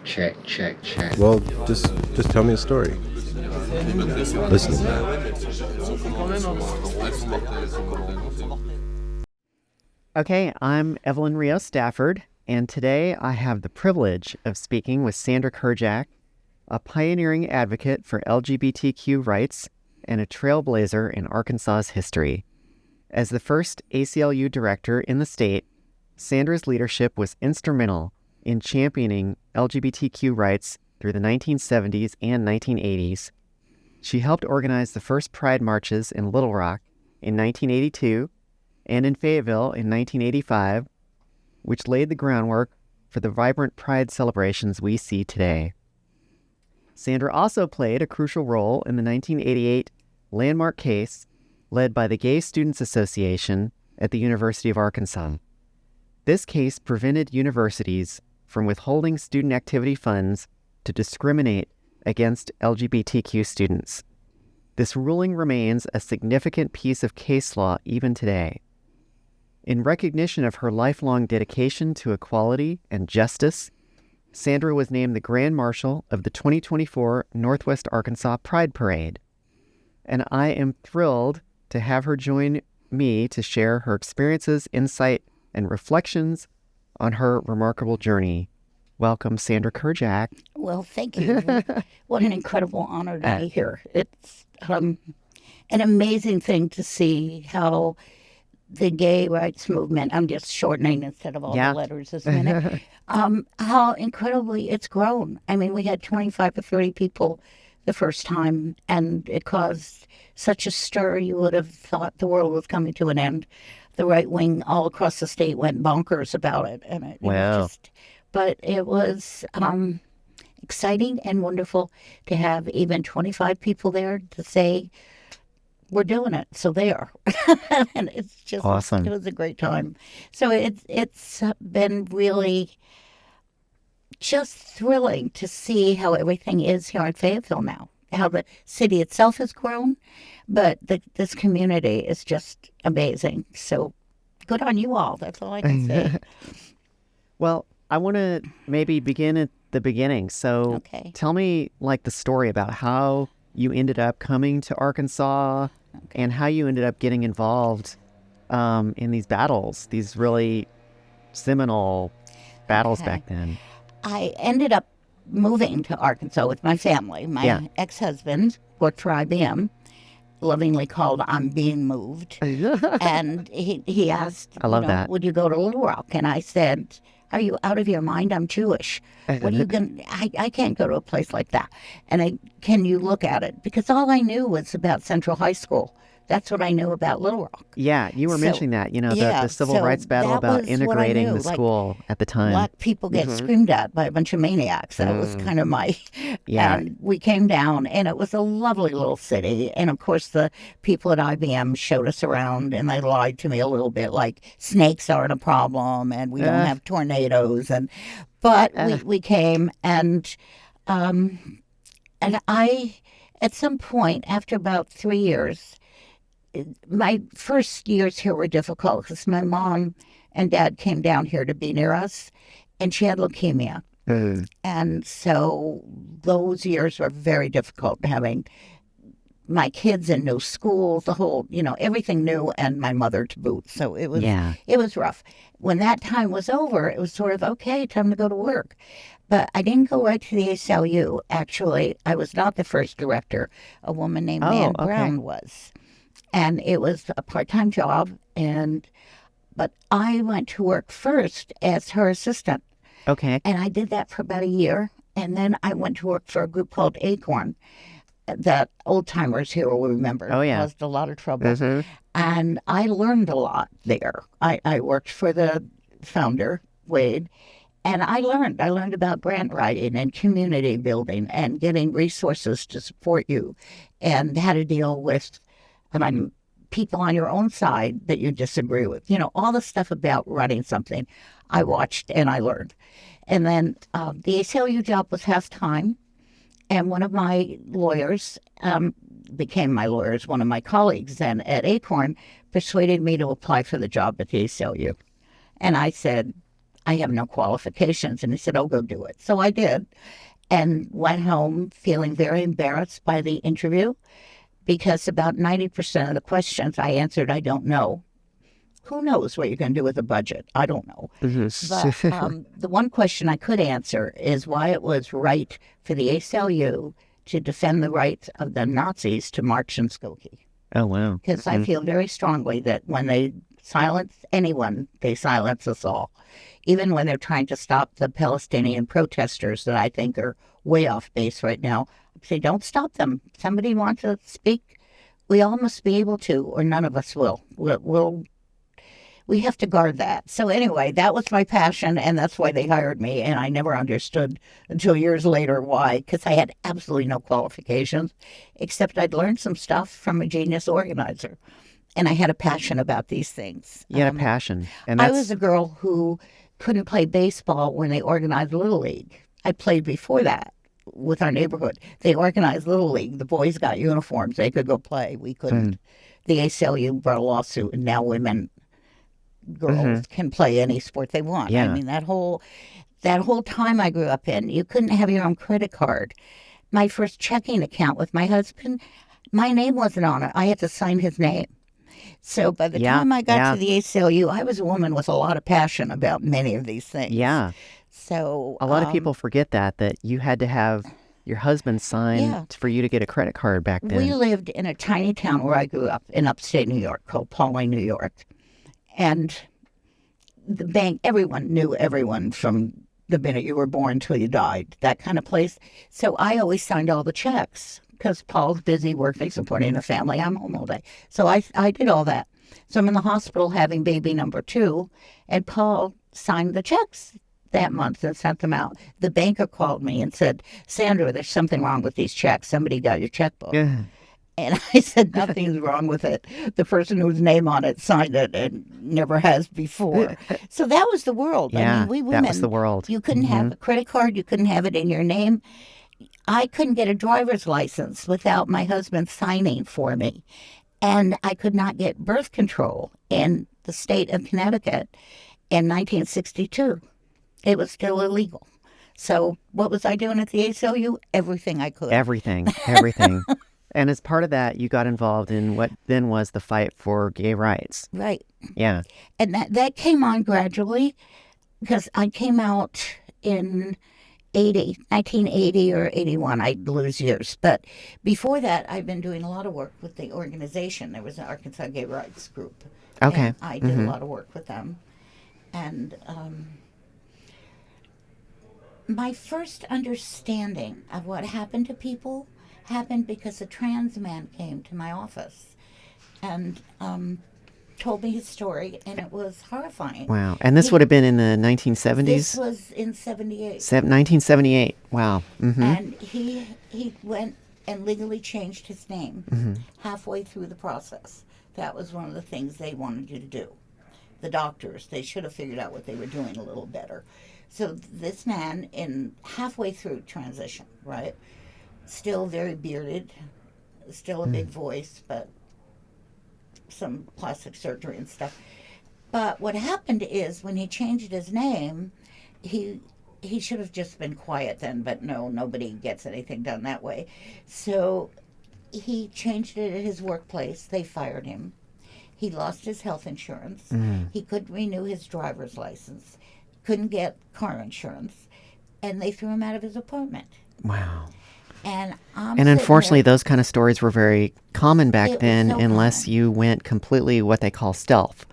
Check, check, check. Well, just tell me a story. Listen to that. Okay, I'm Evelyn Rios, Stafford, and today I have the privilege of speaking with Sandra Kurijaka, a pioneering advocate for LGBTQ rights and a trailblazer in Arkansas's history. As the first ACLU director in the state, Sandra's leadership was instrumental in championing LGBTQ rights through the 1970s and 1980s. She helped organize the first Pride marches in Little Rock in 1982 and in Fayetteville in 1985, which laid the groundwork for the vibrant Pride celebrations we see today. Sandra also played a crucial role in the 1988 landmark case led by the Gay Students Association at the University of Arkansas. This case prevented universities from withholding student activity funds to discriminate against LGBTQ students. This ruling remains a significant piece of case law even today. In recognition of her lifelong dedication to equality and justice, Sandra was named the Grand Marshal of the 2024 Northwest Arkansas Pride Parade. And I am thrilled to have her join me to share her experiences, insight, and reflections on her remarkable journey. Welcome, Sandra Kurijaka. Well, thank you. What an incredible honor to be here. It's an amazing thing to see how the gay rights movement, I'm just shortening instead of all the letters this minute, how incredibly it's grown. I mean, we had 25 to 30 people the first time, and it caused such a stir, you would have thought the world was coming to an end. The right wing all across the state went bonkers about it. And it was but it was exciting and wonderful to have even 25 people there to say, we're doing it. So there. And it's just awesome. It was a great time. So it's been really just thrilling to see how everything is here in Fayetteville now, how the city itself has grown, but this community is just amazing. So good on you all. That's all I can say. Well, I want to maybe begin at the beginning. So tell me like the story about how you ended up coming to Arkansas and how you ended up getting involved in these battles, these really seminal battles back then. I ended up moving to Arkansas with my family. My ex-husband worked for IBM, lovingly called I'm Being Moved. And he asked, I love that. Would you go to Little Rock? And I said, are you out of your mind? I'm Jewish. What are you going? I can't go to a place like that. And can you look at it? Because all I knew was about Central High School. That's what I knew about Little Rock. Yeah, you were mentioning that, the civil rights battle about integrating the school at the time. Black people get screamed at by a bunch of maniacs. That was kind of my... And we came down, and it was a lovely little city. And, of course, the people at IBM showed us around, and they lied to me a little bit, like snakes aren't a problem, and we don't have tornadoes. But we came, and I, at some point, after about 3 years... My first years here were difficult because my mom and dad came down here to be near us, and she had leukemia. And so those years were very difficult, having my kids in new schools, the whole, everything new, and my mother to boot. So it was rough. When that time was over, it was sort of, okay, time to go to work. But I didn't go right to the ACLU. Actually, I was not the first director. A woman named Nan Brown was. And it was a part-time job, but I went to work first as her assistant. Okay. And I did that for about a year, and then I went to work for a group called Acorn that old-timers here will remember. Oh, yeah. Caused a lot of trouble. And I learned a lot there. I worked for the founder, Wade, and I learned about grant writing and community building and getting resources to support you and how to deal with people on your own side that you disagree with. All the stuff about running something I watched and I learned. And then the ACLU job was half-time, and one of my lawyers became my lawyers, one of my colleagues then at Acorn persuaded me to apply for the job at the ACLU. And I said, I have no qualifications. And he said, oh, go do it. So I did, and went home feeling very embarrassed by the interview because about 90% of the questions I answered, I don't know. Who knows what you're going to do with a budget? I don't know. But the one question I could answer is why it was right for the ACLU to defend the rights of the Nazis to march in Skokie. Oh, wow. Because I feel very strongly that when they silence anyone, they silence us all. Even when they're trying to stop the Palestinian protesters that I think are way off base right now, I say, don't stop them. Somebody wants to speak, we all must be able to, or none of us will. We have to guard that. So anyway, that was my passion, and that's why they hired me. And I never understood until years later why, because I had absolutely no qualifications, except I'd learned some stuff from a genius organizer. And I had a passion about these things. You had a passion. And I was a girl who couldn't play baseball when they organized Little League. I played before that with our neighborhood. They organized Little League. The boys got uniforms. They could go play. We couldn't. The ACLU brought a lawsuit, and now girls can play any sport they want. Yeah. I mean, that whole time I grew up in, you couldn't have your own credit card. My first checking account with my husband, my name wasn't on it. I had to sign his name. So by the time I got to the ACLU, I was a woman with a lot of passion about many of these things. Yeah. So a lot of people forget that you had to have your husband sign for you to get a credit card back then. We lived in a tiny town where I grew up in upstate New York called Paulding, New York. And the bank, everyone knew everyone from the minute you were born till you died, that kind of place. So I always signed all the checks because Paul's busy working, supporting the family. I'm home all day. So I did all that. So I'm in the hospital having baby number 2, and Paul signed the checks that month and sent them out. The banker called me and said, Sandra, there's something wrong with these checks. Somebody got your checkbook. Yeah. And I said, nothing's wrong with it. The person whose name on it signed it and never has before. So that was the world. Yeah, I mean, we women, that was the world. You couldn't have a credit card. You couldn't have it in your name. I couldn't get a driver's license without my husband signing for me. And I could not get birth control in the state of Connecticut in 1962. It was still illegal. So what was I doing at the ACLU? Everything I could. Everything. And as part of that, you got involved in what then was the fight for gay rights. Right. Yeah. And that came on gradually because I came out in 1980 or 81. I'd lose years. But before that, I've been doing a lot of work with the organization. There was an Arkansas Gay Rights Group. Okay. And I did a lot of work with them. And my first understanding of what happened to people happened because a trans man came to my office and told me his story, and it was horrifying. Wow. And this would have been in the 1970s? This was in 78. 1978. Wow. And he went and legally changed his name halfway through the process. That was one of the things they wanted you to do. The doctors, they should have figured out what they were doing a little better. So this man, in halfway through transition, right, still very bearded, still a big voice, but some plastic surgery and stuff. But what happened is when he changed his name, he should have just been quiet then, but no, nobody gets anything done that way. So he changed it at his workplace. They fired him. He lost his health insurance. He couldn't renew his driver's license, couldn't get car insurance, and they threw him out of his apartment. Wow. And unfortunately, those kind of stories were very common back then, so unless common. you went completely what they call stealth,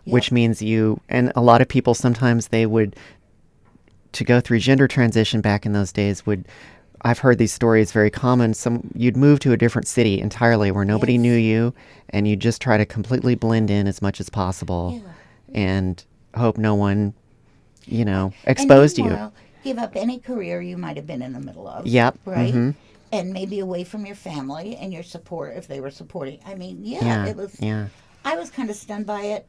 which means and a lot of people sometimes they would, to go through gender transition back in those days I've heard these stories very common. You'd move to a different city entirely where nobody knew you, and you just try to completely blend in as much as possible and hope no one, exposed you. Give up any career you might have been in the middle of. Yep. Right? And maybe away from your family and your support if they were supporting. I mean, it was. Yeah. I was kind of stunned by it.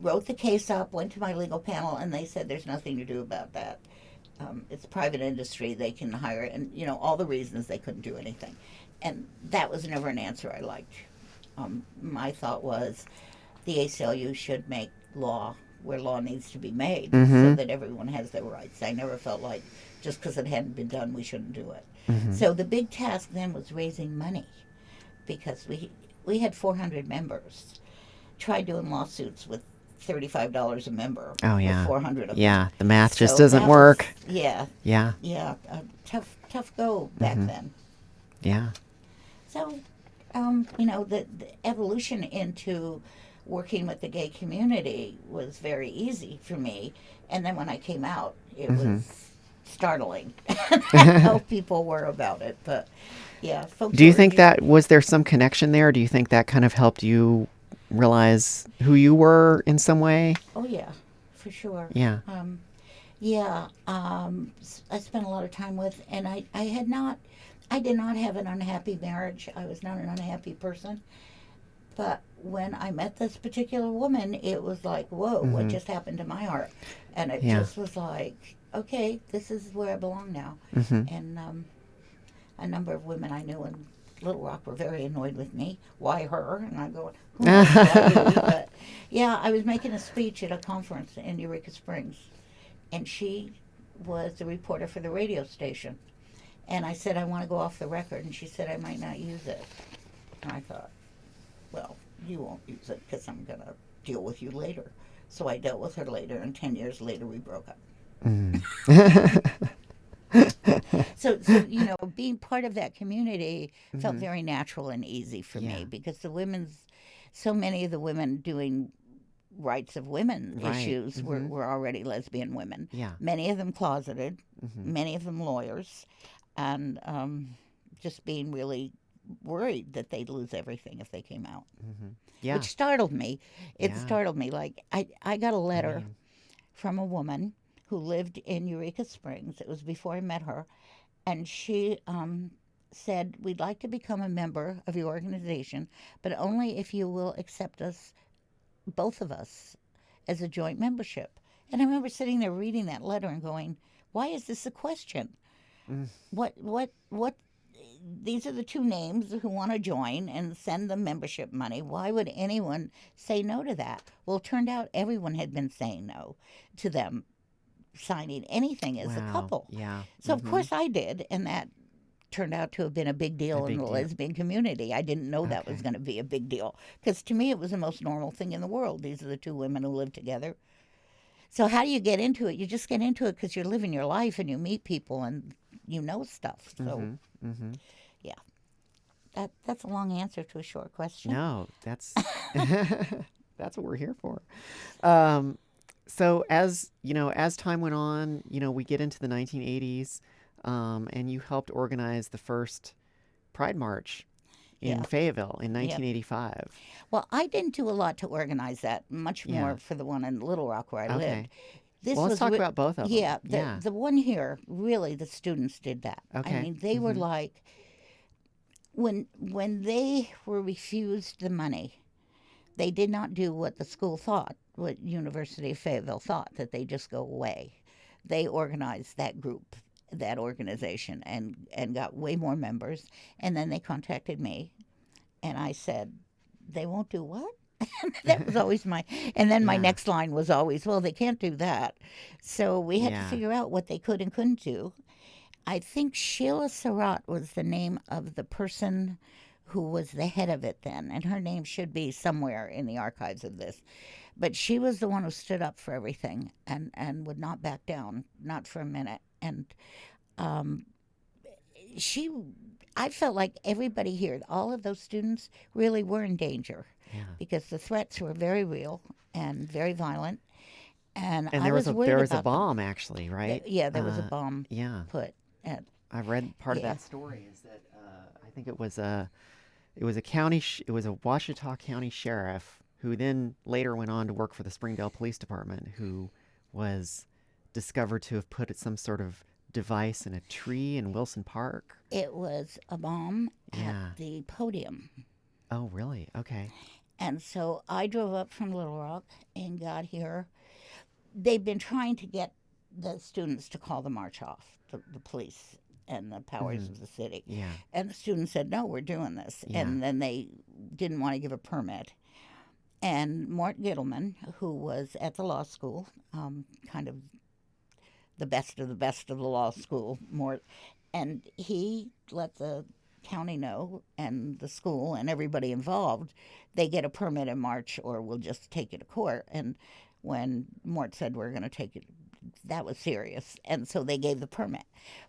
Wrote the case up, went to my legal panel, and they said there's nothing to do about that. It's private industry. They can hire, and all the reasons they couldn't do anything. And that was never an answer I liked. My thought was the ACLU should make law where law needs to be made Mm-hmm. so that everyone has their rights. I never felt like just because it hadn't been done, we shouldn't do it. Mm-hmm. So the big task then was raising money because we had 400 members. Tried doing lawsuits with $35 a member. Oh, yeah. With 400 of them. Yeah, the math just So doesn't that work. was- yeah, Yeah, a tough go back Mhm. then. yeah. So, the evolution into working with the gay community was very easy for me. And then when I came out, it Mhm. was startling how people were about it. But yeah, folks. Do you were think that, was there some connection there? Do you think that kind of helped you realize who you were in some way? Oh yeah, for sure. Yeah. I spent a lot of time with, and I did not have an unhappy marriage. I was not an unhappy person. But when I met this particular woman, it was like, whoa, what Mhm. just happened to my heart? And it Yeah. just was like, okay, this is where I belong now. Mm-hmm. And a number of women I knew in Little Rock were very annoyed with me. Why her? And I'm going, who knows why you? But yeah, I was making a speech at a conference in Eureka Springs, and she was the reporter for the radio station. And I said, I want to go off the record. And she said, I might not use it. And I thought, well, you won't use it because I'm going to deal with you later. So I dealt with her later, and 10 years later we broke up. Mm. So being part of that community felt Mhm. very natural and easy for Yeah. me because so many of the women doing rights of women Right. issues Mhm. were already lesbian women. Yeah. Many of them closeted, Mhm. many of them lawyers, and just being really worried that they'd lose everything if they came out, Mhm. Yeah. which startled me. It Yeah. startled me. Like I got a letter mean- from a woman who lived in Eureka Springs. It was before I met her. And she said, we'd like to become a member of your organization, but only if you will accept us, both of us, as a joint membership. And I remember sitting there reading that letter and going, why is this a question? Mm. What, these are the two names who want to join and send them membership money. Why would anyone say no to that? Well, it turned out everyone had been saying no to them signing anything as a Wow. couple. Yeah. So of Mhm. course I did, and that turned out to have been a big deal in big the deal. lesbian community. I didn't know that was Okay. going to be a big deal because to me it was the most normal thing in the world. These are the two women who live together. So how do you get into it? You just get into it because you're living your life and you meet people and you know stuff. So Mhm. Mhm. that's a long answer to a short question. No, that's that's what we're here for. So as as time went on, we get into the 1980s, and you helped organize the first Pride March in Yeah. Fayetteville in 1985. Well, I didn't do a lot to organize that. Much Yeah. more for the one in Little Rock where I lived. Okay. This Well, let's was talk about both of them. Yeah, Yeah. the one here, really, the students did that. Okay. I mean, they were Mhm. like, when they were refused the money, they did not do what the school thought, what University of Fayetteville thought, that they just go away. They organized that group, that organization, and got way more members. And then they contacted me, and I said, they won't do what? That was always and then my Yeah. next line was always, well, they can't do that. So we had Yeah. to figure out what they could and couldn't do. I think Sheila Surratt was the name of the person who was the head of it then, and her name should be somewhere in the archives of this. But she was the one who stood up for everything and would not back down, not for a minute. And um, I felt like everybody here, all of those students, really were in danger Yeah. because the threats were very real and very violent. And And I there was worried a about them. bomb actually, right? There was a bomb Yeah. put at. I read part of Yeah. that story is that I think it was a county it was a Washita County sheriff who then later went on to work for the Springdale Police Department, who was discovered to have put some sort of device in a tree in Wilson Park. It was a bomb Yeah. at the podium. Oh, really? Okay. And so I drove up from Little Rock and got here. They've been trying to get the students to call the march off, the police and the powers Mhm. of the city. Yeah. And the students said, no, we're doing this. Yeah. And then they didn't want to give a permit. And Mort Gittleman, who was at the law school, kind of the best of the law school, Mort, and he let the county know and the school and everybody involved they get a permit in March or we'll just take it to court. And when Mort said we're going to take it, that was serious, and so they gave the permit.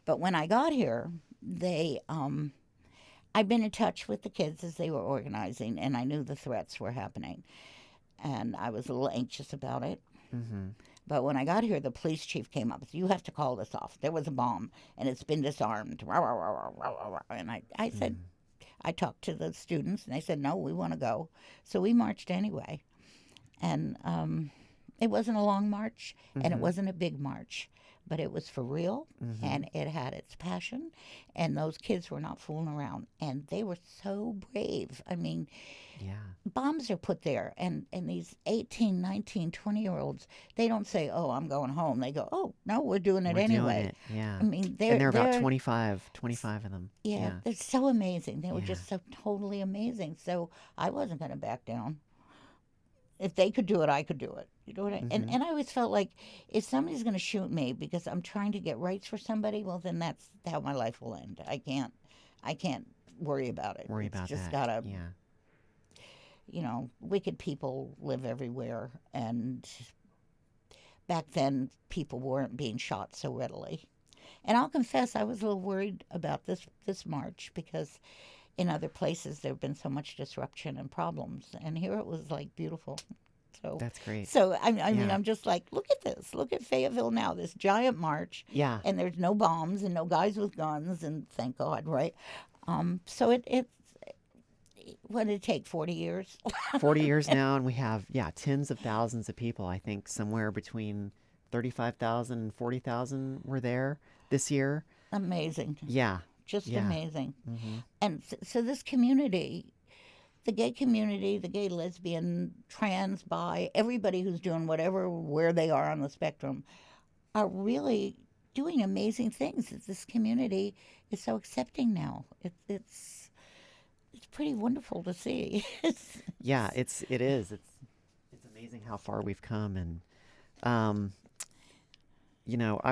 But when I got here, I'd been in touch with the kids as they were organizing, and I knew the threats were happening, and I was a little anxious about it. Mm-hmm. But when I got here, the police chief came up and said, "You have to call this off. There was a bomb, and it's been disarmed." And I said, I talked to the students, and they said, "No, we want to go." So we marched anyway. And it wasn't a long march, and it wasn't a big march, but it was for real, and it had its passion, and those kids were not fooling around, and they were so brave. I mean, bombs are put there, and these 18, 19, 20-year-olds, they don't say, "Oh, I'm going home." They go, "Oh, no, we're doing it anyway." Doing it. Yeah. I mean, they're about 25 of them. Yeah, they're so amazing. They were just so totally amazing. So I wasn't going to back down. If they could do it, I could do it. You know what I mean? And I always felt like if somebody's going to shoot me because I'm trying to get rights for somebody, well, then that's how my life will end. I can't worry about it. It's just that. Gotta, wicked people live everywhere, and back then people weren't being shot so readily. And I'll confess, I was a little worried about this march because in other places there have been so much disruption and problems, and here it was like beautiful. So that's great. So I mean, I'm just like, look at this. Look at Fayetteville now. This giant march. Yeah. And there's no bombs and no guys with guns, and thank God, right? So it's what did it take? 40 years. 40 years now, and we have tens of thousands of people. I think somewhere between 35,000 and 40,000 were there this year. Amazing. Yeah. Just amazing. Mm-hmm. And so this community, the gay community, the gay, lesbian, trans, bi, everybody who's doing where they are on the spectrum, are really doing amazing things. This community is so accepting now. It's pretty wonderful to see. It is. It's amazing how far we've come, and I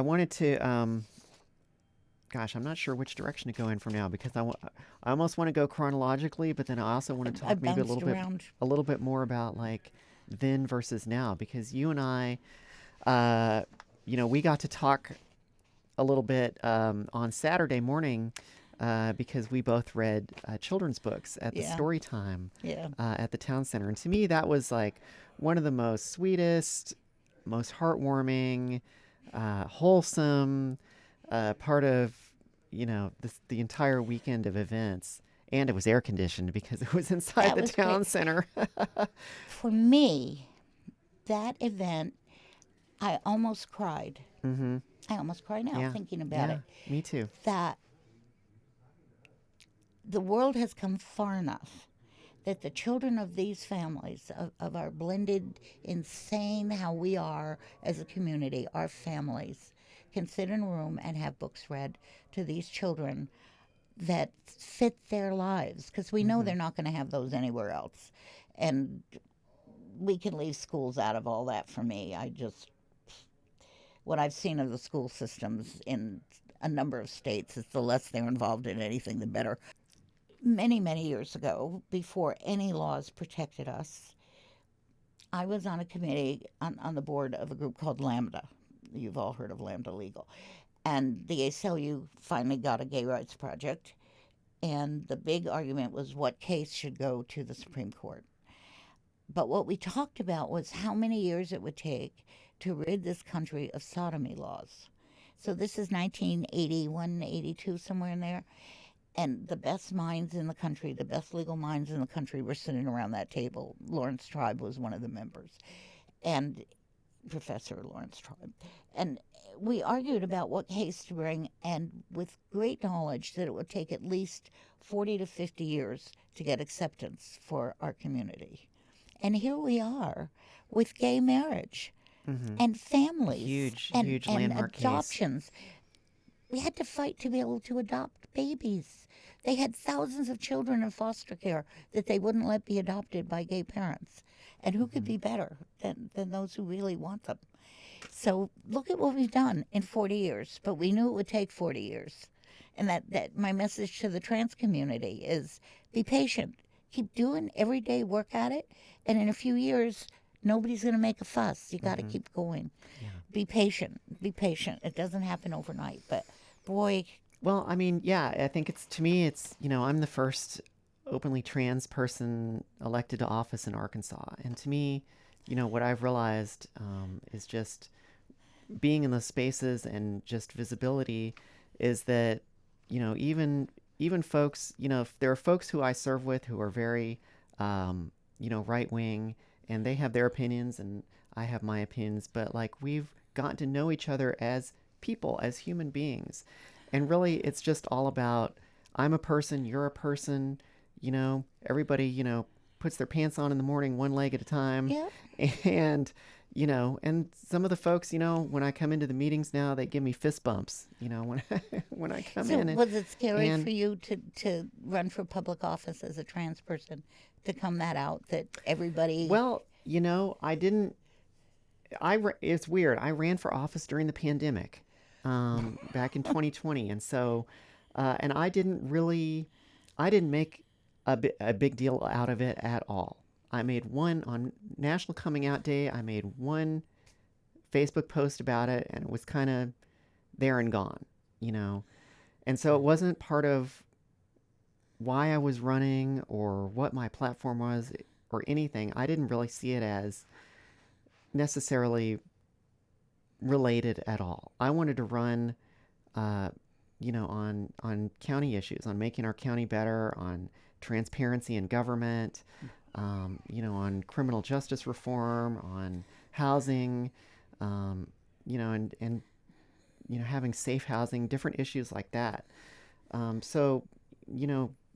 wanted to. Gosh, I'm not sure which direction to go in from now because I almost want to go chronologically, but then I also want to talk maybe a little bit more about like then versus now, because you and I, we got to talk a little bit on Saturday morning because we both read children's books at the story time at the town center, and to me that was like one of the most sweetest, most heartwarming, wholesome. Part of, the entire weekend of events, and it was air conditioned because it was inside the town center. For me, that event, I almost cried. Mm-hmm. I almost cry now thinking about it. Me too. That the world has come far enough that the children of these families, of our blended, insane, how we are as a community, our families, can sit in a room and have books read to these children that fit their lives, because we know they're not going to have those anywhere else. And we can leave schools out of all that for me. What I've seen of the school systems in a number of states is the less they're involved in anything, the better. Many, many years ago, before any laws protected us, I was on a committee on the board of a group called Lambda. You've all heard of Lambda Legal. And the ACLU finally got a gay rights project, and the big argument was what case should go to the Supreme Court. But what we talked about was how many years it would take to rid this country of sodomy laws. So this is 1981, 82, somewhere in there. And the best minds in the country, the best legal minds in the country were sitting around that table. Lawrence Tribe was one of the members. And Professor Lawrence Tribe. And we argued about what case to bring, and with great knowledge that it would take at least 40 to 50 years to get acceptance for our community. And here we are with gay marriage and families huge and landmark adoptions. case. we had to fight to be able to adopt babies. They had thousands of children in foster care that they wouldn't let be adopted by gay parents. And who could be better than those who really want them? So look at what we've done in 40 years, but we knew it would take 40 years. And that my message to the trans community is be patient. Keep doing everyday work at it, and in a few years, nobody's going to make a fuss. You got to keep going. Yeah. Be patient. Be patient. It doesn't happen overnight, but boy. Well, I mean, yeah, I think to me, it's, I'm the first openly trans person elected to office in Arkansas. And to me, what I've realized is just being in those spaces and just visibility is that, even folks, if there are folks who I serve with who are very, right wing, and they have their opinions and I have my opinions, but like we've gotten to know each other as people, as human beings. And really, it's just all about, I'm a person, you're a person, everybody, puts their pants on in the morning, one leg at a time. Yeah. And, and some of the folks, when I come into the meetings now, they give me fist bumps, when I come in. So was it scary for you to run for public office as a trans person, to come that out, that everybody... Well, I didn't, it's weird. I ran for office during the pandemic back in 2020. And so, and I didn't make a big deal out of it at all. I made one on National Coming Out Day. I made one Facebook post about it, and it was kind of there and gone, And so it wasn't part of why I was running or what my platform was or anything. I didn't really see it as necessarily related at all. I wanted to run, on county issues, on making our county better, on transparency in government, on criminal justice reform, on housing, and having safe housing, different issues like that. So,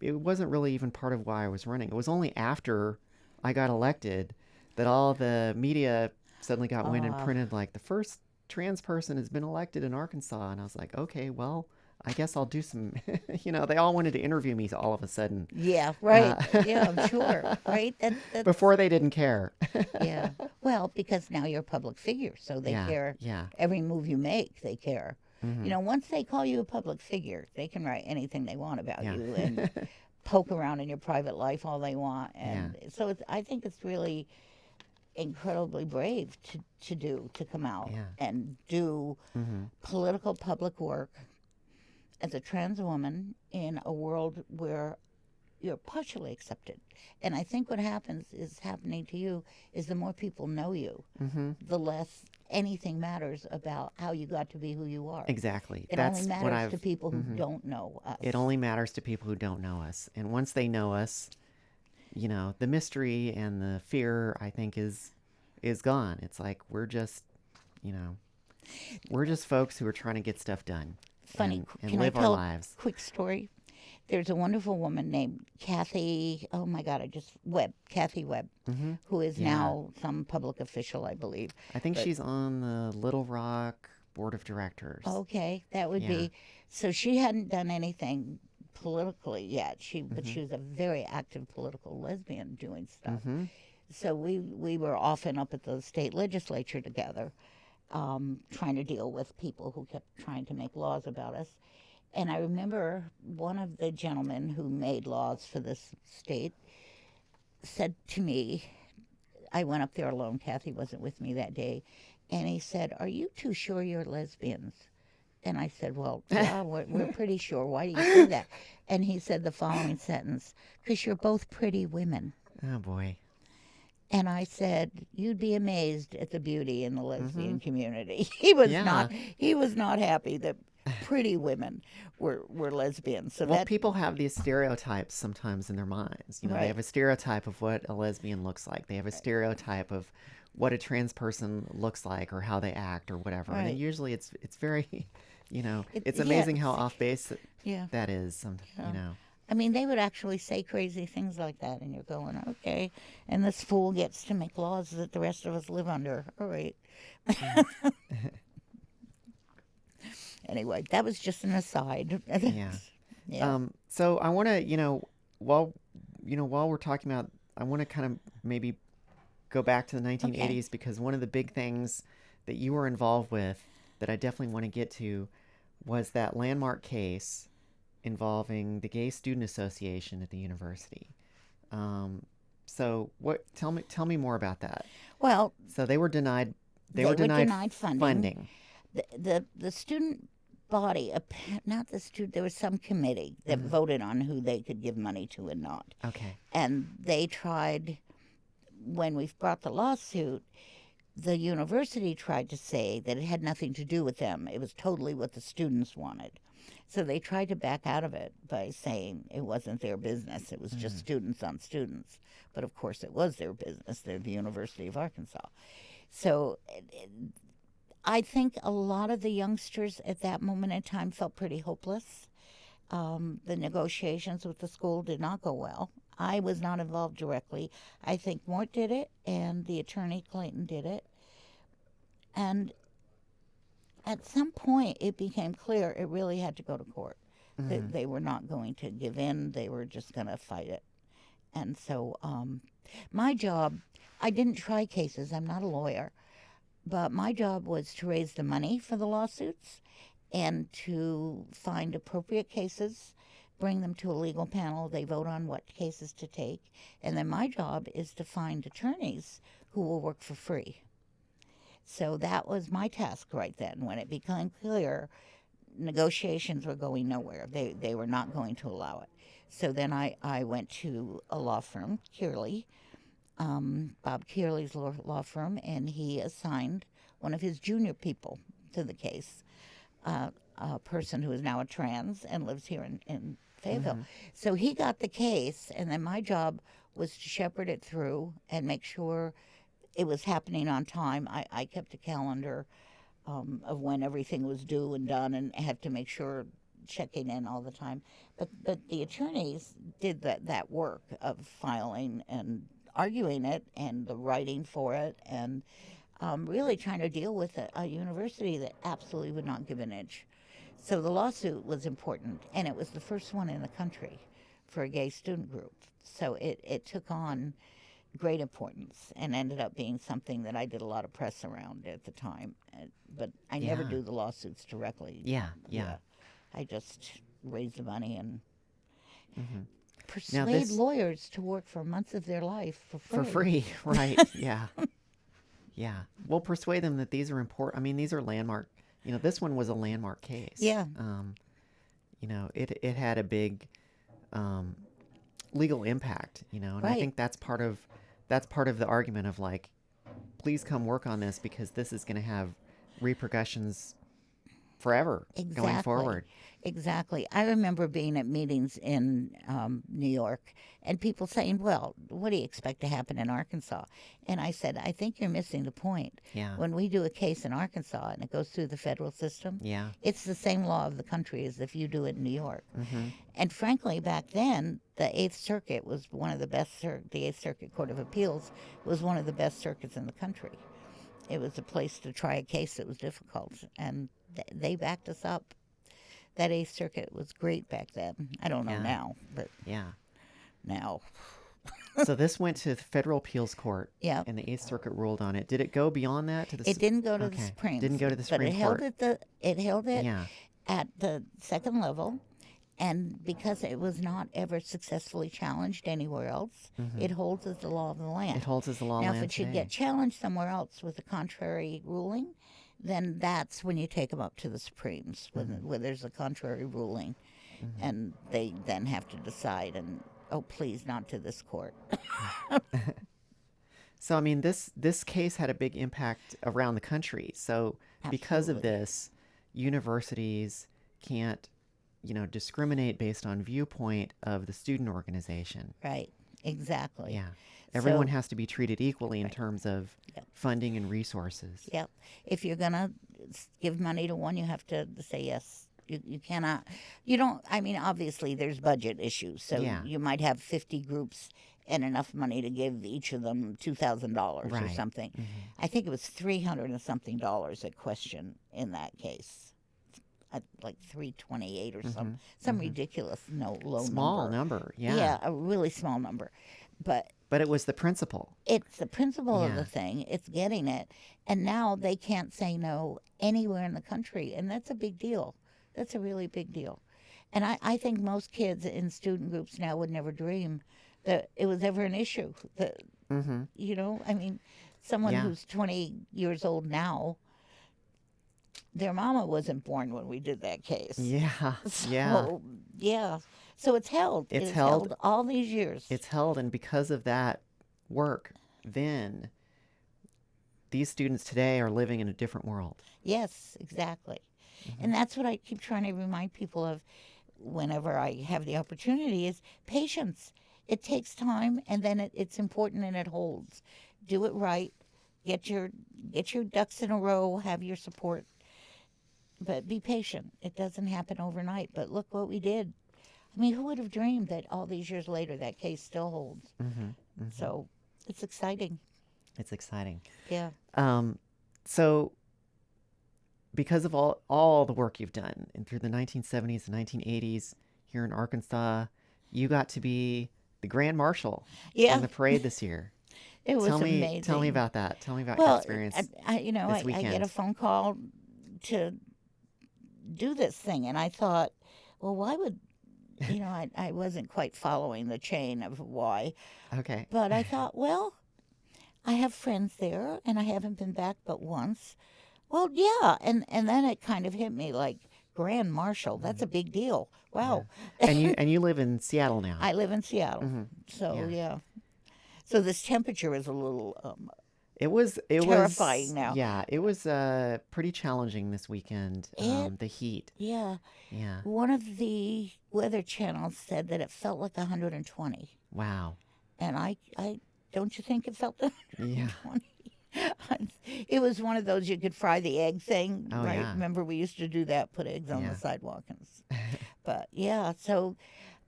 it wasn't really even part of why I was running. It was only after I got elected that all the media suddenly got wind and printed like the first trans person has been elected in Arkansas. And I was like, okay, well, I guess I'll do some, they all wanted to interview me all of a sudden. Yeah, right. Yeah, I'm sure. Right? That's... Before they didn't care. Yeah. Well, because now you're a public figure, so they care. Yeah. Every move you make, they care. Mm-hmm. Once they call you a public figure, they can write anything they want about you and poke around in your private life all they want. And so I think it's really incredibly brave to come out and do political public work as a trans woman in a world where you're partially accepted. And I think what is happening to you is the more people know you, the less anything matters about how you got to be who you are. Exactly. It only matters to people who don't know us. It only matters to people who don't know us. And once they know us, the mystery and the fear, I think, is gone. It's like we're just folks who are trying to get stuff done. Funny. And Can live I tell our lives. A quick story? There's a wonderful woman named Kathy, oh my God, Kathy Webb, who is now some public official, I believe. I think she's on the Little Rock Board of Directors. Okay, that would be. So she hadn't done anything politically yet, but she was a very active political lesbian doing stuff. So we were often up at the state legislature together, trying to deal with people who kept trying to make laws about us. And I remember one of the gentlemen who made laws for this state said to me, I went up there alone, Kathy wasn't with me that day, and he said, "Are you two sure you're lesbians?" And I said, "Well, yeah, we're pretty sure. Why do you say that?" And he said the following sentence, "Because you're both pretty women." Oh, boy. And I said, "You'd be amazed at the beauty in the lesbian community." He was not happy that pretty women were lesbians. So people have these stereotypes sometimes in their minds. They have a stereotype of what a lesbian looks like. They have a stereotype of what a trans person looks like or how they act or whatever. Right. And usually it's very, it's amazing how off base that is. I mean, they would actually say crazy things like that, and you're going, okay, and this fool gets to make laws that the rest of us live under. All right. Anyway, that was just an aside. Yeah. Yeah. So I want to, while we're talking about, I want to kind of maybe go back to the 1980s because one of the big things that you were involved with that I definitely want to get to was that landmark case involving the Gay Student Association at the university. So what? Tell me more about that. Well, So they were denied. They were denied denied funding. The student body, not the student, there was some committee that voted on who they could give money to and not. Okay. And they tried, when we brought the lawsuit, the university tried to say that it had nothing to do with them. It was totally what the students wanted. So they tried to back out of it by saying it wasn't their business. It was just students on students. But of course it was their business. They're the University of Arkansas. So I think a lot of the youngsters at that moment in time felt pretty hopeless. The negotiations with the school did not go well. I was not involved directly. I think Mort did it, and the attorney Clayton did it. And at some point, it became clear it really had to go to court. They were not going to give in. They were just going to fight it. And so my job, I didn't try cases. I'm not a lawyer. But my job was to raise the money for the lawsuits and to find appropriate cases, bring them to a legal panel. They vote on what cases to take. And then my job is to find attorneys who will work for free. So that was my task right then. When it became clear negotiations were going nowhere, they were not going to allow it. So then I went to a law firm, Kearley, Bob Kearley's law firm, and he assigned one of his junior people to the case, a person who is now a trans and lives here in Fayetteville. So he got the case, and then my job was to shepherd it through and make sure it was happening on time. I kept a calendar of when everything was due and done, and had to make sure checking in all the time. But the attorneys did that work of filing and arguing it and the writing for it, and really trying to deal with a university that absolutely would not give an inch. So the lawsuit was important, and it was the first one in the country for a gay student group. So it took on great importance and ended up being something that I did a lot of press around at the time. But I never do the lawsuits directly. Yeah. I just raised the money and Now persuade lawyers to work for months of their life for free. For free, right? Yeah. Yeah. We'll persuade them that these are important. I mean, these are landmark. This one was a landmark case. Yeah. It had a big legal impact. And I think that's part of the argument of like, please come work on this because this is going to have repercussions forever going forward. Exactly. I remember being at meetings in New York and people saying, well, what do you expect to happen in Arkansas? And I said, I think you're missing the point. Yeah. When we do a case in Arkansas and it goes through the federal system, it's the same law of the country as if you do it in New York. And frankly, back then, the Eighth Circuit was one of the best, the Eighth Circuit Court of Appeals was one of the best circuits in the country. It was a place to try a case that was difficult, and they backed us up. That Eighth Circuit was great back then. I don't know now, but now. So this went to the Federal Appeals Court, Yeah. and the Eighth Circuit ruled on it. Did it go beyond that to the? It didn't go to the Supreme. Didn't go to the Supreme Court. Court. It held it at the second level, and because it was not ever successfully challenged anywhere else, it holds as the law of the land. It holds as the law of the land. Now, if it should get challenged somewhere else with a contrary ruling, then that's when you take them up to the Supremes, where there's a contrary ruling, and they then have to decide. And please, not to this court. So, I mean, this case had a big impact around the country. So, because of this, universities can't, discriminate based on viewpoint of the student organization. Right. Exactly. Yeah. Everyone has to be treated equally in terms of funding and resources. Yep. If you're going to give money to one, you have to say yes. You cannot, obviously there's budget issues. So you might have 50 groups and enough money to give each of them $2,000 or something. I think it was $300 and something at question in that case. like 328 or some ridiculous low Small number. number, yeah. Yeah, a really small number. But But it was the principle. it's the principle of Yeah. the thing. It's getting it. And now they can't say no anywhere in the country. And that's a big deal. That's a really big deal. And I think most kids in student groups now would never dream that it was ever an issue. That, you know, I mean, someone Yeah. who's 20 years old now, their mama wasn't born when we did that case. Yeah, yeah. So, yeah. So it's held. It's It's held. held all these years. It's held, and because of that work, then these students today are living in a different world. Yes, exactly. And that's what I keep trying to remind people of whenever I have the opportunity is patience. It takes time, and then it's important and it holds. Do it right. Get your ducks in a row. Have your support. But be patient. It doesn't happen overnight. But look what we did. I mean, who would have dreamed that all these years later that case still holds? So it's exciting. It's exciting. Yeah. So because of all the work you've done and through the 1970s and 1980s here in Arkansas, you got to be the Grand Marshal Yeah. in the parade this year. It was amazing. Tell me about that. Tell me about your experience. I this get weekend. a phone call to do this thing, and I thought, well, why would, I wasn't quite following the chain of why, Okay. but I thought, well, I have friends there, and I haven't been back but once. Well, yeah, and then it kind of hit me like Grand Marshal. That's a big deal. Wow. And you live in Seattle now. I live in Seattle, so yeah. So this temperature is a little It was terrifying now. Yeah, it was pretty challenging this weekend. The heat. Yeah. Yeah. One of the weather channels said that it felt like 120. Wow. And I don't you think it felt 120? Yeah. It was one of those you could fry the egg thing, Oh, right? yeah. Remember we used to do that, put eggs on Yeah. the sidewalk. But yeah,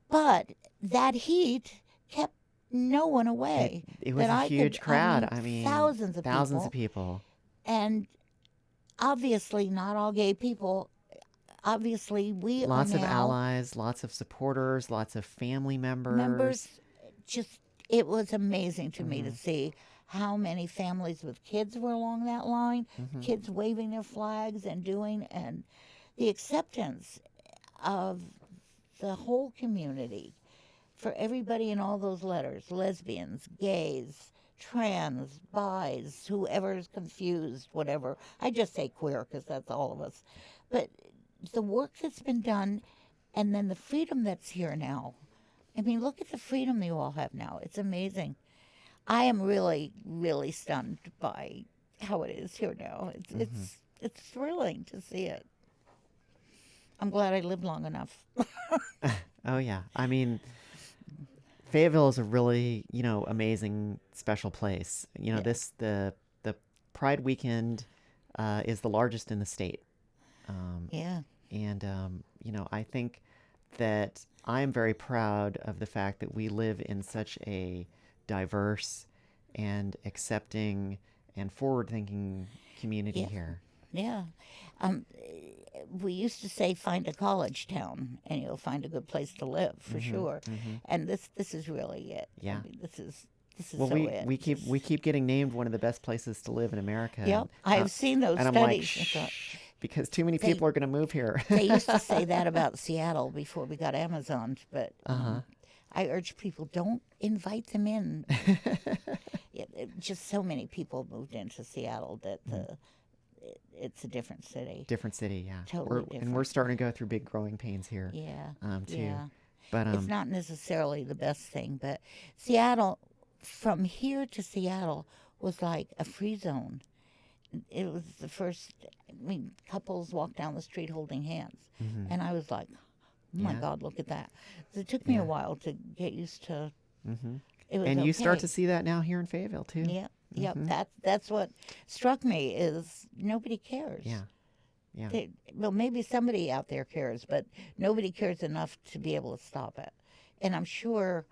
but that heat kept no one away. It was That a I huge could- crowd. I I mean, thousands of thousands people. of people. And obviously not all gay people. Obviously we Lots are of now allies, lots of supporters, lots of family members. just it was amazing to me to Mm-hmm. see how many families with kids were along that line, Mm-hmm. kids waving their flags and the acceptance of the whole community for everybody in all those letters, lesbians, gays, trans, bis, whoever is confused, whatever. I just say queer because that's all of us. But the work that's been done and then the freedom that's here now. I mean, look at the freedom you all have now. It's amazing. I am really, really stunned by how it is here now. It's thrilling to see it. I'm glad I lived long enough. Oh yeah. I mean, Fayetteville is a really, amazing, special place. The Pride weekend is the largest in the state. Yeah. And, I think that I'm very proud of the fact that we live in such a diverse and accepting and forward-thinking community Yeah. here. Yeah. We used to say find a college town and you'll find a good place to live for sure. And this is really it. Yeah. I mean, this is Well, so it. we keep getting named one of the best places to live in America. Yep. and, I've seen those and I'm like, studies. I thought- shh, because too many people are going to move here. They used to say that about Seattle before we got Amazon, but I urge people, don't invite them in. Just so many people moved into Seattle that it's a different city. Different city, yeah. Totally And we're different. starting to go through big growing pains here. Yeah. Too. Yeah. But It's not necessarily the best thing, but Seattle, from here to Seattle, was like a free zone. It was the first, couples walked down the street holding hands. And I was like, oh my Yeah. God, look at that. So it took me Yeah. a while to get used to it was and you start okay. to see that now here in Fayetteville too. Yeah, yeah. That's what struck me is nobody cares. Yeah. Yeah. Well, maybe somebody out there cares, but nobody cares enough to be able to stop it. And I'm sure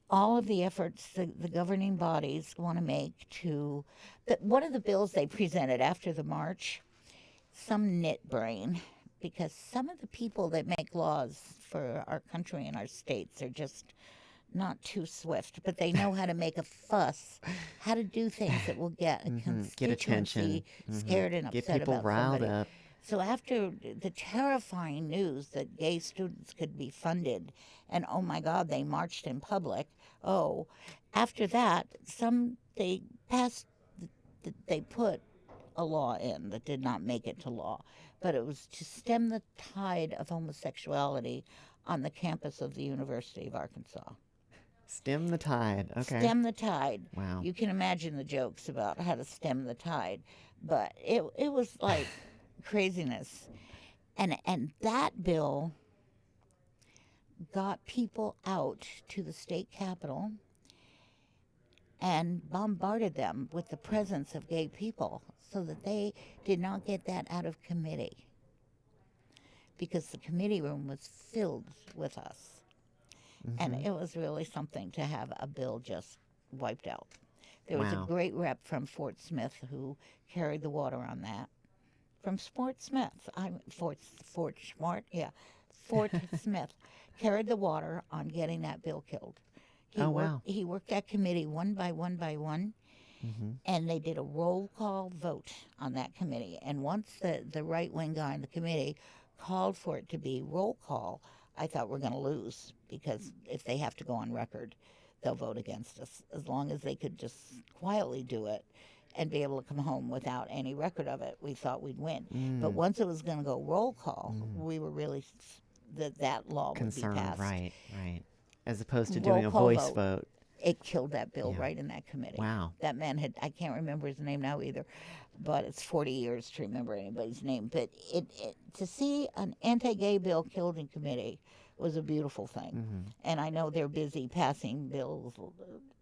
all of the efforts the governing bodies want to make to... One of the bills they presented after the march, some nit brain because some of the people that make laws for our country and our states are just not too swift, but they know how to make a fuss, how to do things that will get a Get attention. constituency scared and Get upset people about riled somebody. up. So after the terrifying news that gay students could be funded, and oh my God, they marched in public. Oh, after that, they passed, they put a law in that did not make it to law, but it was to stem the tide of homosexuality on the campus of the University of Arkansas. Stem the tide. Okay. Stem the tide. Wow. You can imagine the jokes about how to stem the tide, but it was like craziness. And that bill got people out to the state capitol and bombarded them with the presence of gay people so that they did not get that out of committee, because the committee room was filled with us. And it was really something to have a bill just wiped out. There was Wow. a great rep from Fort Smith who carried the water on that. From Fort Smith, Fort Smith carried the water on getting that bill killed. Wow. He worked that committee one by one, and they did a roll call vote on that committee. And once the right-wing guy in the committee called for it to be roll call, I thought we're going to lose, because if they have to go on record, they'll vote against us. As long as they could just quietly do it and be able to come home without any record of it, we thought we'd win. But once it was going to go roll call, we were really that law Concerned. would be passed. Right. As opposed to Roll doing a call voice vote. vote. It killed that bill Yeah. right in that committee. Wow. That man I can't remember his name now either, but it's 40 years to remember anybody's name. But to see an anti-gay bill killed in committee was a beautiful thing. And I know they're busy passing bills.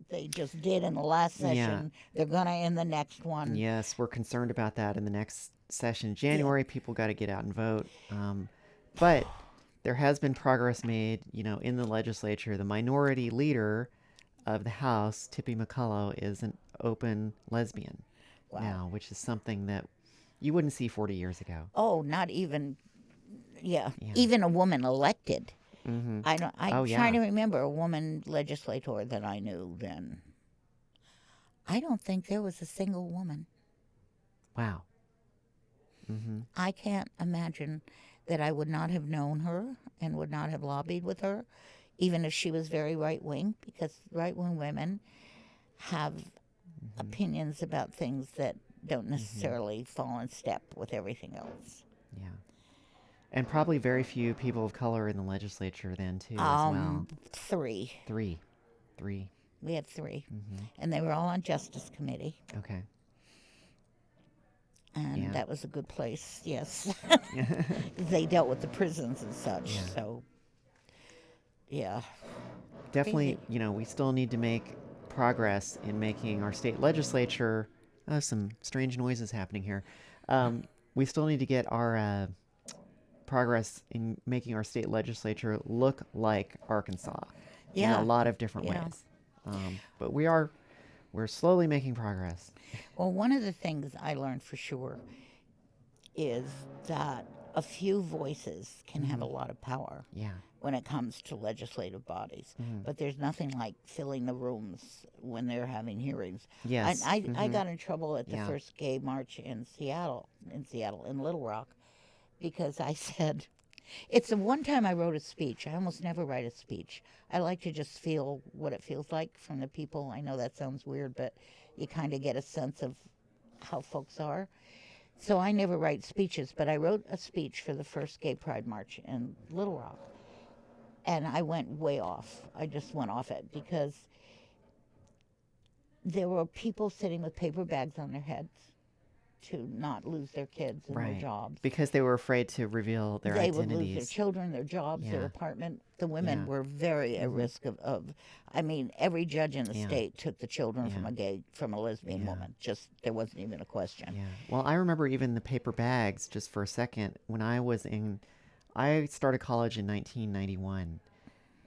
They just did in the last session. Yeah. They're going to in the next one. Yes, we're concerned about that in the next session. January, people got to get out and vote. But there has been progress made, in the legislature. The minority leader of the House, Tippy McCullough, is an open lesbian now, which is something that you wouldn't see 40 years ago. Oh, not even, even a woman elected. I'm trying to remember a woman legislator that I knew then. I don't think there was a single woman. Wow. I can't imagine that I would not have known her and would not have lobbied with her, even if she was very right-wing, because right-wing women have opinions about things that don't necessarily fall in step with everything else. Yeah. And probably very few people of color in the legislature then, too, as well. Three. Three. We had three. And they were all on Justice Committee. Okay. And that was a good place, yes. They dealt with the prisons and such, so, yeah. Definitely, we still need to make progress in making our state legislature, some strange noises happening here. We still need to get our progress in making our state legislature look like Arkansas in a lot of different ways. But we're slowly making progress. Well, one of the things I learned for sure is that a few voices can have a lot of power when it comes to legislative bodies. But there's nothing like filling the rooms when they're having hearings. Yes. I got in trouble at the first gay march in Little Rock, because I said, it's the one time I wrote a speech. I almost never write a speech. I like to just feel what it feels like from the people. I know that sounds weird, but you kind of get a sense of how folks are. So I never write speeches, but I wrote a speech for the first Gay Pride March in Little Rock. And I went way off. I just went off it, because there were people sitting with paper bags on their heads to not lose their kids and their jobs. Because they were afraid to reveal their identities. They would lose their children, their jobs, their apartment. The women were very at risk of, every judge in the state took the children from a lesbian woman. Just, there wasn't even a question. Yeah. Well, I remember even the paper bags, just for a second, when I started college in 1991,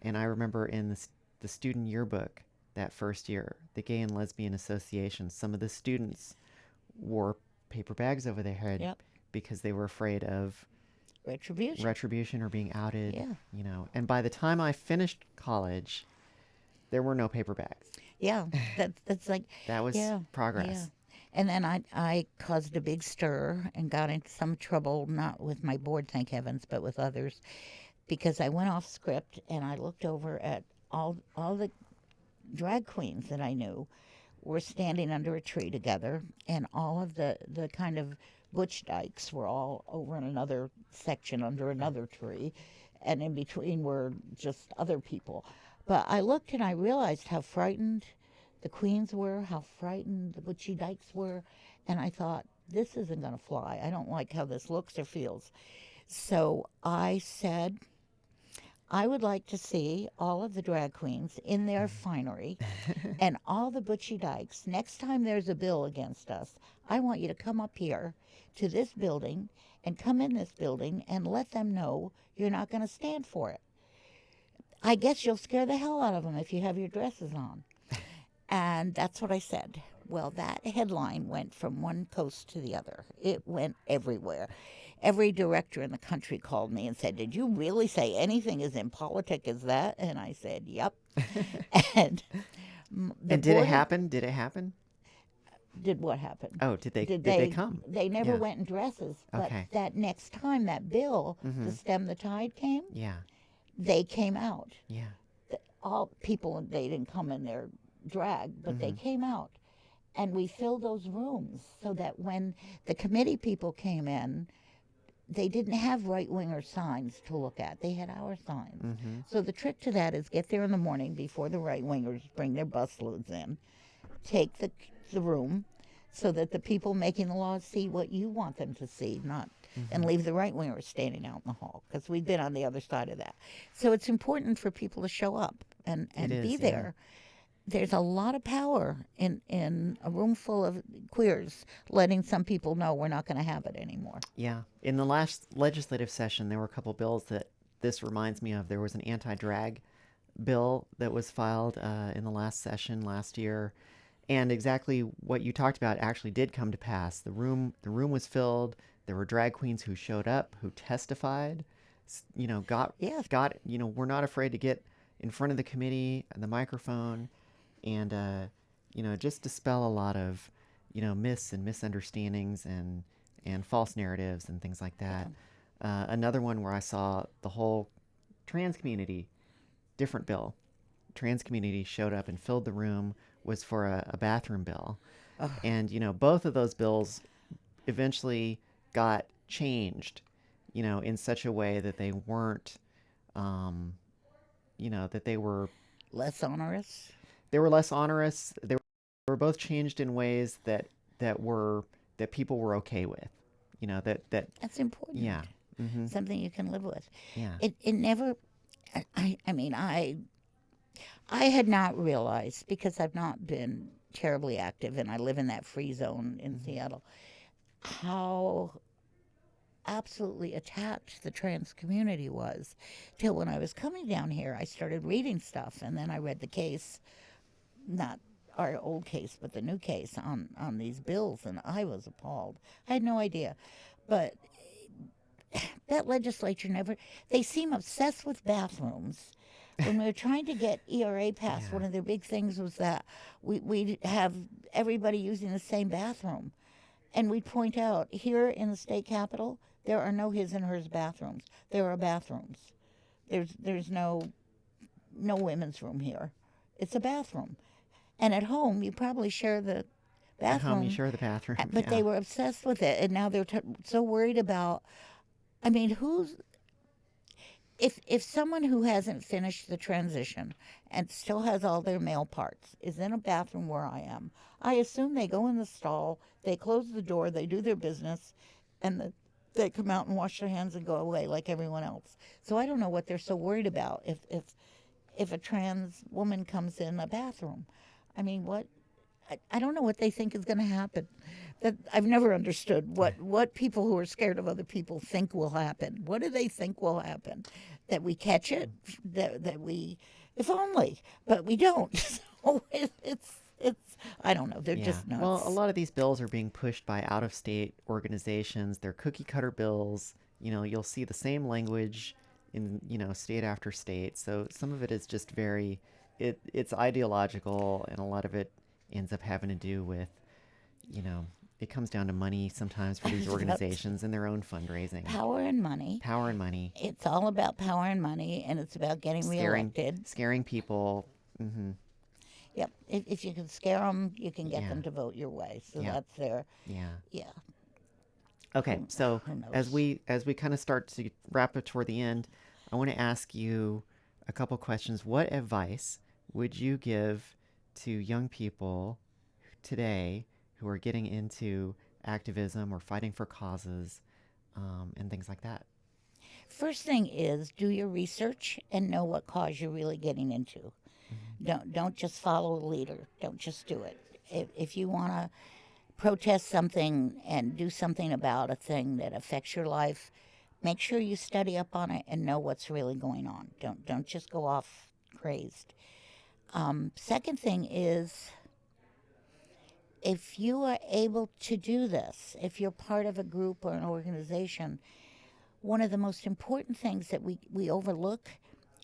and I remember in the student yearbook that first year, the Gay and Lesbian Association, some of the students wore paper bags over their head because they were afraid of retribution or being outed. Yeah. You know, and by the time I finished college, there were no paper bags. Yeah, that's like, That was yeah, progress. yeah. And then I caused a big stir and got into some trouble, not with my board, thank heavens, but with others, because I went off script and I looked over at all the drag queens that I knew were standing under a tree together, and all of the kind of butch dykes were all over in another section under another tree, and in between were just other people. But I looked and I realized how frightened the queens were, how frightened the butchie dykes were, and I thought, this isn't going to fly. I don't like how this looks or feels. So I said, I would like to see all of the drag queens in their finery and all the butchie dykes. Next time there's a bill against us, I want you to come up here to this building and come in this building and let them know you're not going to stand for it. I guess you'll scare the hell out of them if you have your dresses on. And that's what I said. Well, that headline went from one coast to the other. It went everywhere. Every director in the country called me and said, did you really say anything as impolitic as that? And I said, yep. and And did it happen? Did it happen? Did what happen? Oh, did they come? They never went in dresses. But Okay. that next time that bill to stem the tide came, Yeah. they came out. Yeah. All people, they didn't come in their drag, but they came out. And we filled those rooms so that when the committee people came in, they didn't have right-winger signs to look at. They had our signs. So the trick to that is get there in the morning before the right-wingers bring their busloads in, take the room so that the people making the laws see what you want them to see, not and leave the right-wingers standing out in the hall, because we've been on the other side of that. So it's important for people to show up and be there. There's a lot of power in a room full of queers letting some people know we're not going to have it anymore. Yeah. In the last legislative session, there were a couple bills that this reminds me of. There was an anti-drag bill that was filed in the last session last year. And exactly what you talked about actually did come to pass. The room was filled. There were drag queens who showed up, who testified, got, we're not afraid to get in front of the committee and the microphone and, just dispel a lot of, myths and misunderstandings and false narratives and things like that. Another one where I saw the whole trans community, different bill. Trans community showed up and filled the room, was for a bathroom bill. And, both of those bills eventually got changed, in such a way that they weren't, that they were less onerous. They were less onerous. They were both changed in ways that people were okay with, That's important. Yeah. Something you can live with. Yeah. It never, I had not realized, because I've not been terribly active and I live in that free zone in Seattle, how absolutely attacked the trans community was, till when I was coming down here, I started reading stuff, and then I read the case, not our old case, but the new case on these bills, and I was appalled. I had no idea. But that legislature they seem obsessed with bathrooms. When we were trying to get ERA passed, one of their big things was that we'd have everybody using the same bathroom. And we'd point out, here in the state capitol, there are no his and hers bathrooms. There are bathrooms. There's no women's room here. It's a bathroom. And at home, you probably share the bathroom. At home, you share the bathroom. But they were obsessed with it, and now they're so worried about. I mean, if someone who hasn't finished the transition and still has all their male parts is in a bathroom where I am, I assume they go in the stall, they close the door, they do their business, and they come out and wash their hands and go away like everyone else. So I don't know what they're so worried about if a trans woman comes in a bathroom. I mean, I don't know what they think is going to happen. That I've never understood what people who are scared of other people think will happen. What do they think will happen? That we catch it? That we, if only, but we don't. So it's I don't know. They're just nuts. Well, a lot of these bills are being pushed by out-of-state organizations. They're cookie-cutter bills. you'll see the same language in, state after state. So some of it is just it's ideological, and a lot of it ends up having to do with, it comes down to money sometimes for these organizations and their own fundraising. Power and money. Power and money. It's all about power and money, and it's about getting reelected. Scaring people. Yep. If you can scare them, you can get them to vote your way. So that's their. Yeah. Yeah. Okay, so as we kind of start to wrap it toward the end, I want to ask you a couple questions. What advice would you give to young people today who are getting into activism or fighting for causes and things like that? First thing is do your research and know what cause you're really getting into. Don't just follow a leader. Don't just do it. If you want to protest something and do something about a thing that affects your life, make sure you study up on it and know what's really going on. Don't just go off crazed. Second thing is, if you are able to do this, if you're part of a group or an organization, one of the most important things that we overlook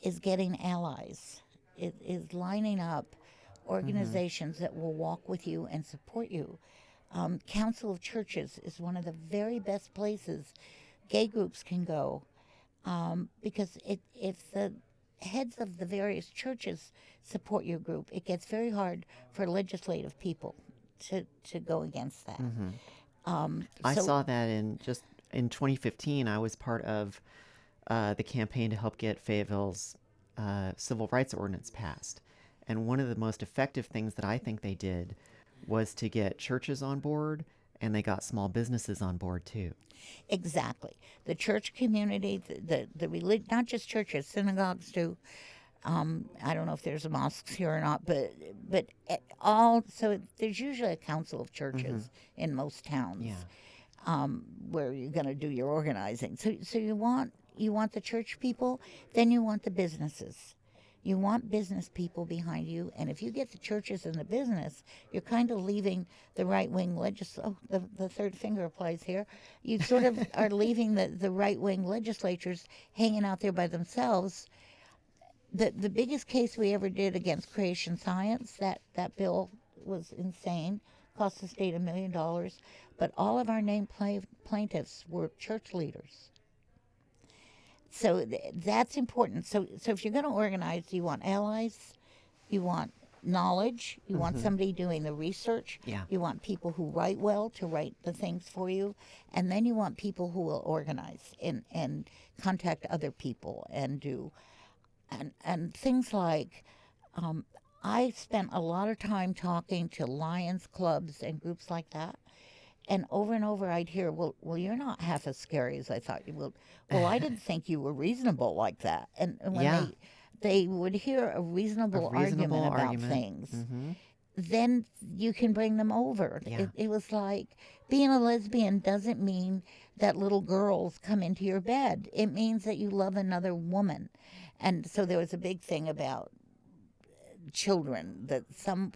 is getting allies. It is lining up organizations that will walk with you and support you. Council of Churches is one of the very best places gay groups can go, because if the heads of the various churches support your group, it gets very hard for legislative people to go against that. I saw that in 2015. I was part of the campaign to help get Fayetteville's civil rights ordinance passed. And one of the most effective things that I think they did was to get churches on board, and they got small businesses on board too. Exactly. The church community, not just churches, synagogues too. I don't know if there's mosques here or not, but so there's usually a council of churches in most towns. Where you're going to do your organizing. So you want the church people, then you want the businesses. You want business people behind you, and if you get the churches and the business, you're kind of leaving the right-wing the third finger applies here. You sort of are leaving the right-wing legislatures hanging out there by themselves. The biggest case we ever did against creation science, that bill was insane, cost the state $1 million, but all of our named plaintiffs were church leaders. So that's important. So if you're going to organize, you want allies, you want knowledge, you want somebody doing the research, you want people who write well to write the things for you, and then you want people who will organize and contact other people and do. And things like, I spent a lot of time talking to Lions clubs and groups like that. And over I'd hear, well, you're not half as scary as I thought you would. Well, I didn't think you were reasonable like that. And when they would hear a reasonable argument about things, then you can bring them over. It was like being a lesbian doesn't mean that little girls come into your bed. It means that you love another woman. And so there was a big thing about children, that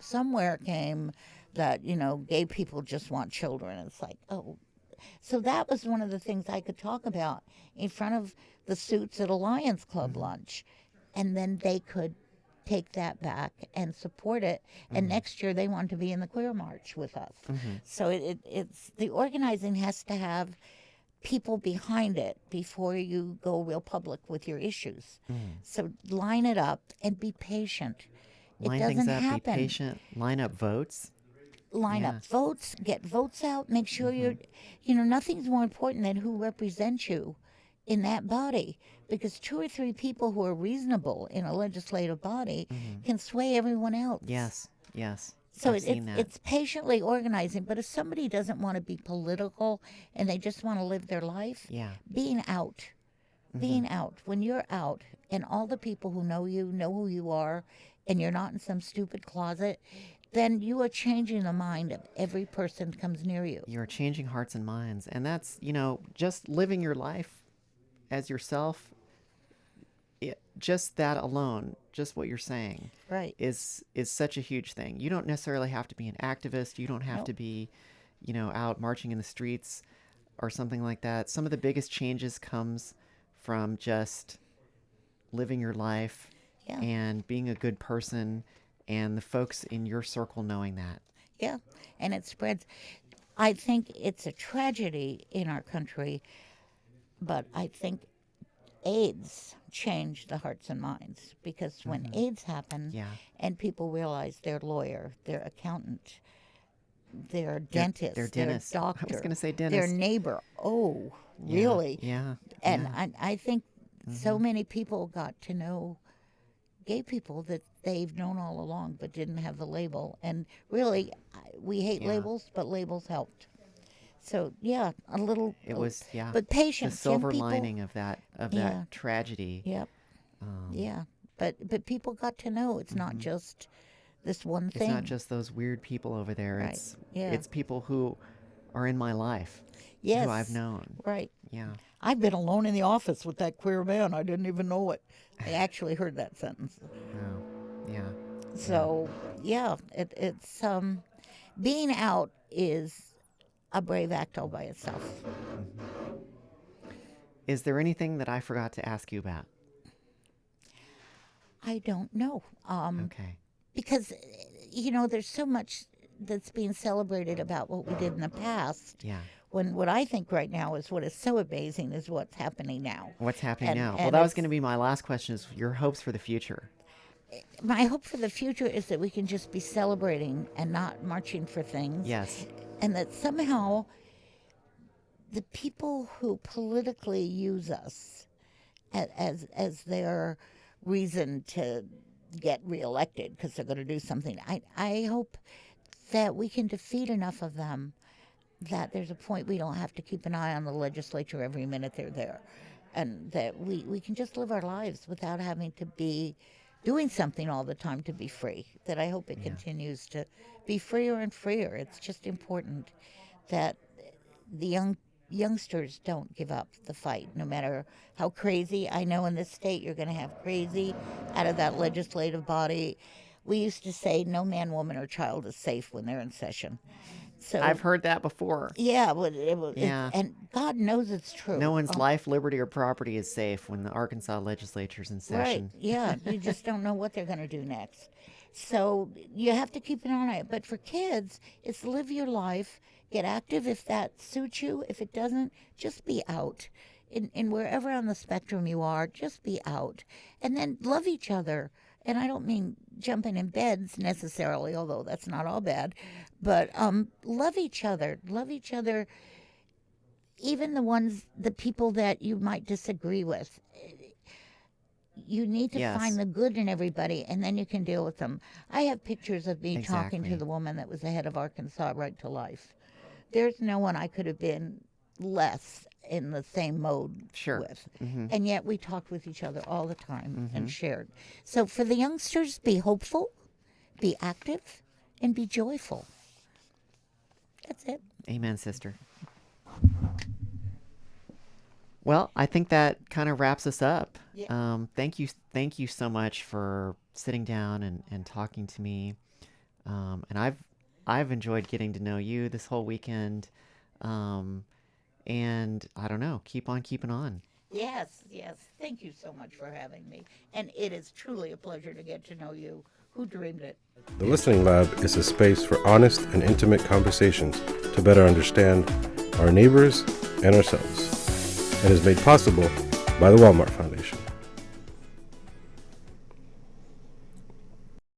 somewhere came that, gay people just want children. It's like, oh. So that was one of the things I could talk about in front of the suits at a Lions Club lunch. And then they could take that back and support it. And next year they want to be in the Queer March with us. So it's the organizing has to have people behind it before you go real public with your issues. So line it up and be patient. Line things up, be patient, line up votes. Line up votes, get votes out, make sure nothing's more important than who represents you in that body, because 2 or 3 people who are reasonable in a legislative body can sway everyone else. Yes. So it's patiently organizing, but if somebody doesn't want to be political and they just want to live their life, being out. Being out, when you're out and all the people who know you know who you are and you're not in some stupid closet, then you are changing the mind of every person that comes near you. You're changing hearts and minds. And that's, just living your life as yourself, just that alone, just what you're saying, is such a huge thing. You don't necessarily have to be an activist. You don't have to be, out marching in the streets or something like that, some of the biggest changes comes from just living your life Yeah. and being a good person, and the folks in your circle knowing that. Yeah, and it spreads. I think it's a tragedy in our country, but I think AIDS changed the hearts and minds, because when AIDS happened Yeah. and people realized their lawyer, their accountant, their dentist, their dentist. their doctor, I was going to say their dentist. neighbor. Oh, Yeah, really? Yeah. And yeah. I think so many people got to know gay people that they've known all along but didn't have the label. And really, we hate Yeah. labels, but labels helped. So yeah, a little. It was, yeah. But The patience. silver young people, lining of that Yeah. tragedy. Yep. Um, Yeah. But people got to know it's not just this one It's thing. not just those weird people over there. Right. It's Yeah. it's people who are in my life, Yes. who I've known. Right. Yeah. I've been alone in the office with that queer man. I didn't even know it. I actually heard that sentence. Oh, yeah. So yeah, it's being out is a brave act all by itself. Is there anything that I forgot to ask you about? I don't know. Okay. Because there's so much that's being celebrated about what we did in the past. Yeah. When what I think right now is what is so amazing is what's happening now. What's happening And- now? Well, and that was it's- going to be my last question, is your hopes for the future. My hope for the future is that we can just be celebrating and not marching for things. Yes. And that somehow the people who politically use us as their reason to get reelected because they're going to do something, I hope that we can defeat enough of them that there's a point we don't have to keep an eye on the legislature every minute they're there, and that we can just live our lives without having to be doing something all the time to be free. That I hope it continues to be freer and freer. It's just important that the youngsters don't give up the fight, no matter how crazy. I know in this state you're going to have crazy out of that legislative body. We used to say no man, woman, or child is safe when they're in session. So I've heard that before. yeah, Yeah. and God knows it's true. No one's life, liberty, or property is safe when the Arkansas legislature's in session. Right, yeah. You just don't know what they're going to do next. So you have to keep an eye on it. But for kids, it's live your life, get active if that suits you. If it doesn't, just be out. In wherever on the spectrum you are, just be out. And then love each other. And I don't mean jumping in beds necessarily, although that's not all bad. But love each other. Love each other, even the people that you might disagree with. You need to Yes. find the good in everybody, and then you can deal with them. I have pictures of me talking Exactly. to the woman that was the head of Arkansas Right to Life. There's no one I could have been less in the same mode Sure. with. And yet we talked with each other all the time and shared. So for the youngsters, be hopeful, be active, and be joyful. That's it. Amen, sister. Well, I think that kind of wraps us up. Yeah. Thank you so much for sitting down and talking to me. And I've enjoyed getting to know you this whole weekend. And I don't know, keep on keeping on. Yes. Thank you so much for having me. And it is truly a pleasure to get to know you. Who dreamed it? The Listening Lab is a space for honest and intimate conversations to better understand our neighbors and ourselves, and is made possible by the Walmart Foundation.